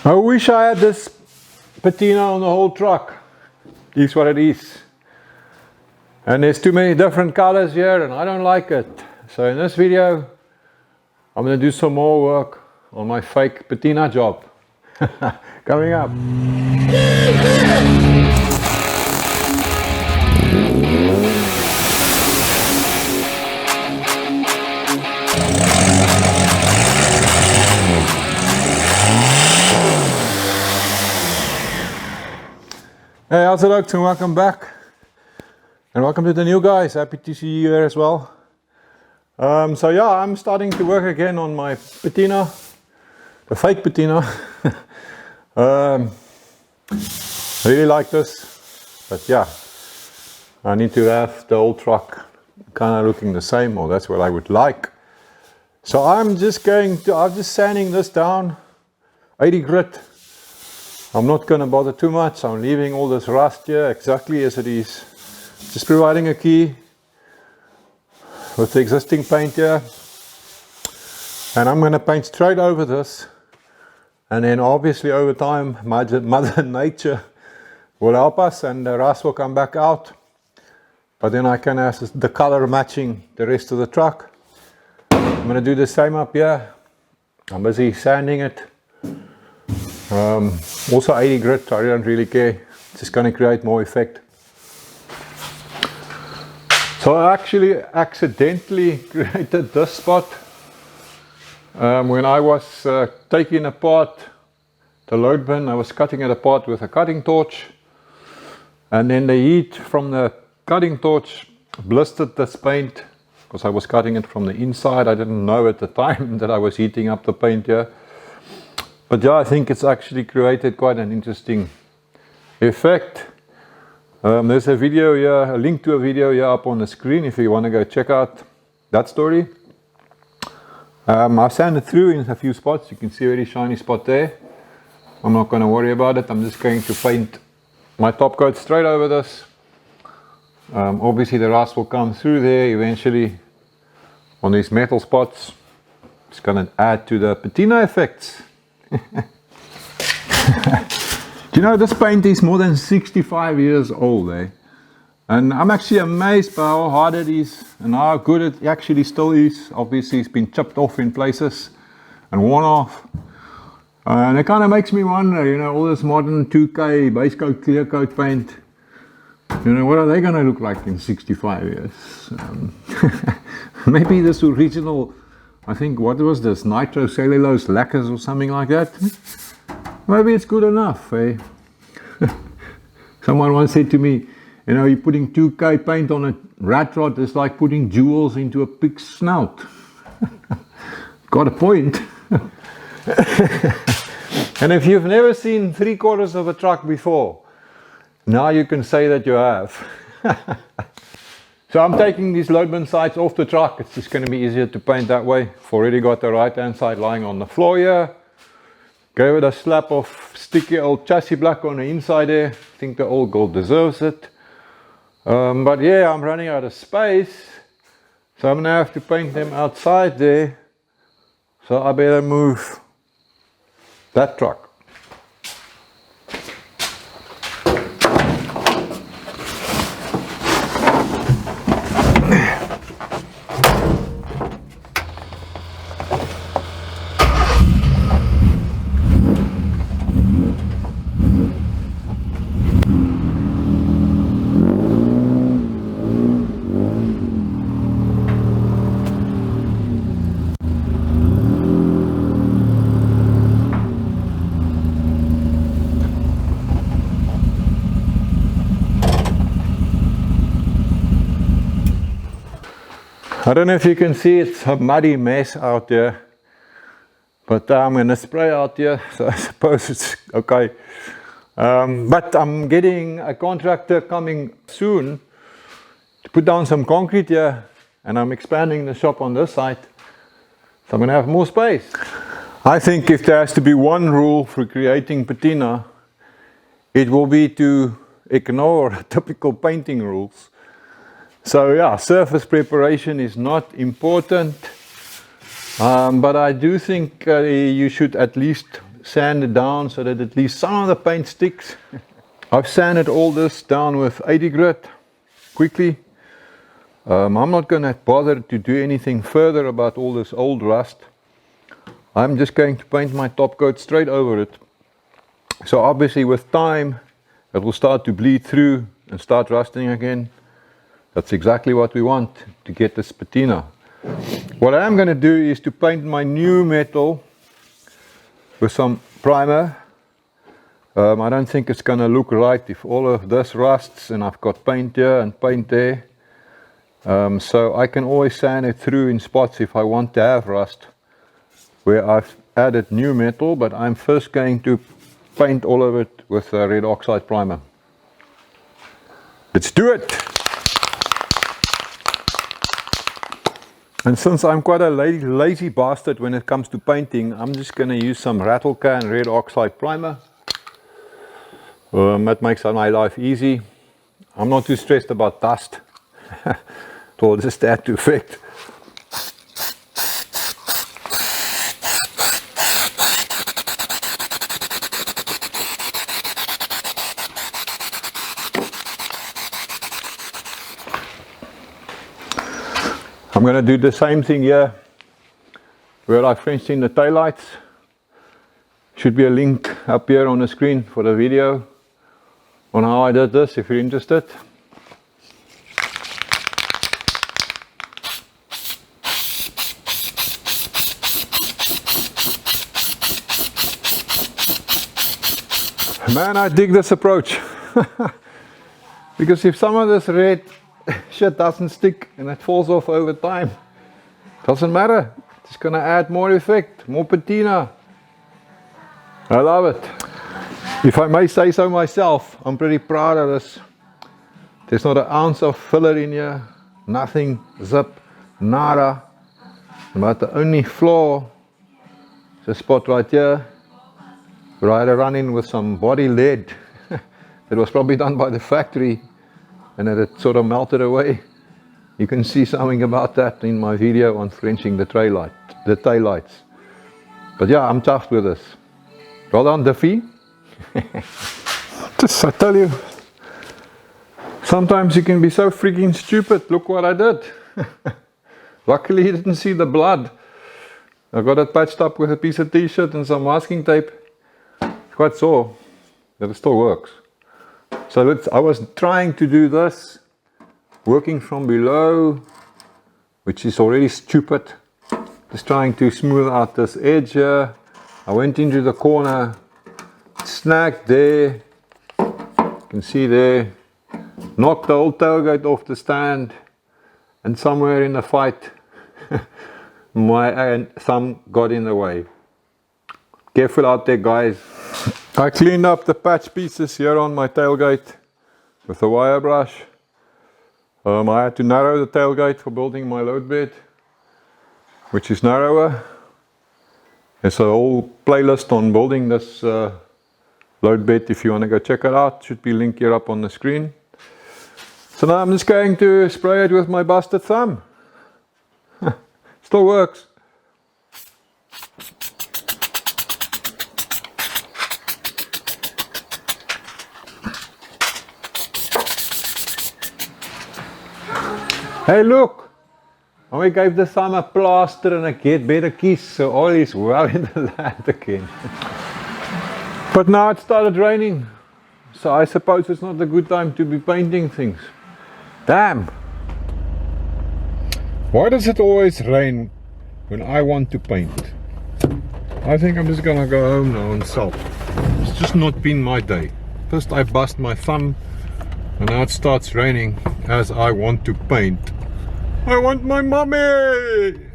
I wish I had this patina on the whole truck. Is what it is. And there's too many different colors here and I don't like it. So in this video, I'm going to do some more work on my fake patina job. Coming up. Hey, how's it look? And welcome back. And welcome to the new guys. Happy to see you here as well. So yeah, I'm starting to work again on my patina. The fake patina. Really like this. But yeah, I need to have the whole truck kind of looking the same, or that's what I would like. So I'm just sanding this down, 80 grit. I'm not going to bother too much. I'm leaving all this rust here exactly as it is. Just providing a key with the existing paint here. And I'm going to paint straight over this. And then obviously over time, Mother Nature will help us and the rust will come back out. But then I can have the color matching the rest of the truck. I'm going to do the same up here. I'm busy sanding it. Also 80 grit, I don't really care, it's just going to create more effect. So I actually accidentally created this spot when I was taking apart the load bin. I was cutting it apart with a cutting torch, and then the heat from the cutting torch blistered this paint because I was cutting it from the inside. I didn't know at the time that I was heating up the paint here. But yeah, I think it's actually created quite an interesting effect. There's a video here, a link to a video here up on the screen if you want to go check out that story. I've sanded through in a few spots. You can see a very shiny spot there. I'm not going to worry about it. I'm just going to paint my top coat straight over this. Obviously the rust will come through there eventually on these metal spots. It's going to add to the patina effects. You know, this paint is more than 65 years old, eh? And I'm actually amazed by how hard it is and how good it actually still is. Obviously it's been chipped off in places and worn off, and it kind of makes me wonder, you know, all this modern 2K base coat, clear coat paint, you know, what are they going to look like in 65 years? Maybe this original, I think, what was this, nitrocellulose lacquers or something like that? Maybe it's good enough, eh? Someone once said to me, you know, you're putting 2K paint on a rat rod, it's like putting jewels into a pig's snout. Got a point. And if you've never seen 3/4 of a truck before, now you can say that you have. So I'm taking these load bin sides off the truck. It's just going to be easier to paint that way. I've already got the right hand side lying on the floor here. Gave it a slap of sticky old chassis black on the inside there. I think the old gold deserves it. But yeah, I'm running out of space. So I'm going to have to paint them outside there. So I better move that truck. I don't know if you can see, it's a muddy mess out there, but I'm going to spray out here, so I suppose it's okay. But I'm getting a contractor coming soon to put down some concrete here, and I'm expanding the shop on this side, so I'm going to have more space. I think if there has to be one rule for creating patina, it will be to ignore typical painting rules. So yeah, surface preparation is not important, but I do think you should at least sand it down so that at least some of the paint sticks. I've sanded all this down with 80 grit quickly. I'm not going to bother to do anything further about all this old rust. I'm just going to paint my top coat straight over it. So obviously with time it will start to bleed through and start rusting again. That's exactly what we want to get this patina. What I am going to do is to paint my new metal with some primer. I don't think it's going to look right if all of this rusts and I've got paint here and paint there. So I can always sand it through in spots if I want to have rust where I've added new metal, but I'm first going to paint all of it with red oxide primer. Let's do it! And since I'm quite a lazy bastard when it comes to painting, I'm just going to use some rattle can red oxide primer. That makes my life easy. I'm not too stressed about dust. It will just add to effect. I'm going to do the same thing here where I Frenched in the taillights. Should be a link up here on the screen for the video on how I did this if you're interested. Man, I dig this approach. Because if some of this red shit doesn't stick and it falls off over time, doesn't matter. It's going to add more effect, more patina. I love it. If I may say so myself, I'm pretty proud of this. There's not an ounce of filler in here, nothing, zip, nada. But the only flaw is a spot right here where I had to run in with some body lead that was probably done by the factory and that it sort of melted away. You can see something about that in my video on Frenching the taillights. But yeah, I'm tough with this. Well done, Duffy. Just, I tell you, sometimes you can be so freaking stupid. Look what I did. Luckily you didn't see the blood. I got it patched up with a piece of t-shirt and some masking tape. It's quite sore, but it still works. So I was trying to do this, working from below, which is already stupid. Just trying to smooth out this edge here. I went into the corner, snagged there, you can see there, knocked the old tailgate off the stand, and somewhere in the fight, my thumb got in the way. Careful out there, guys. I cleaned up the patch pieces here on my tailgate with a wire brush. I had to narrow the tailgate for building my load bed, which is narrower. There's a whole playlist on building this load bed if you want to go check it out. Should be linked here up on the screen. So now I'm just going to spray it with my busted thumb. Still works. Hey, look! And we gave the thumb a plaster and a get better kiss, so all is well in the land again. But now it started raining, so I suppose it's not a good time to be painting things. Damn! Why does it always rain when I want to paint? I think I'm just gonna go home now and sulk. It's just not been my day. First I bust my thumb, and now it starts raining as I want to paint. I want my mommy!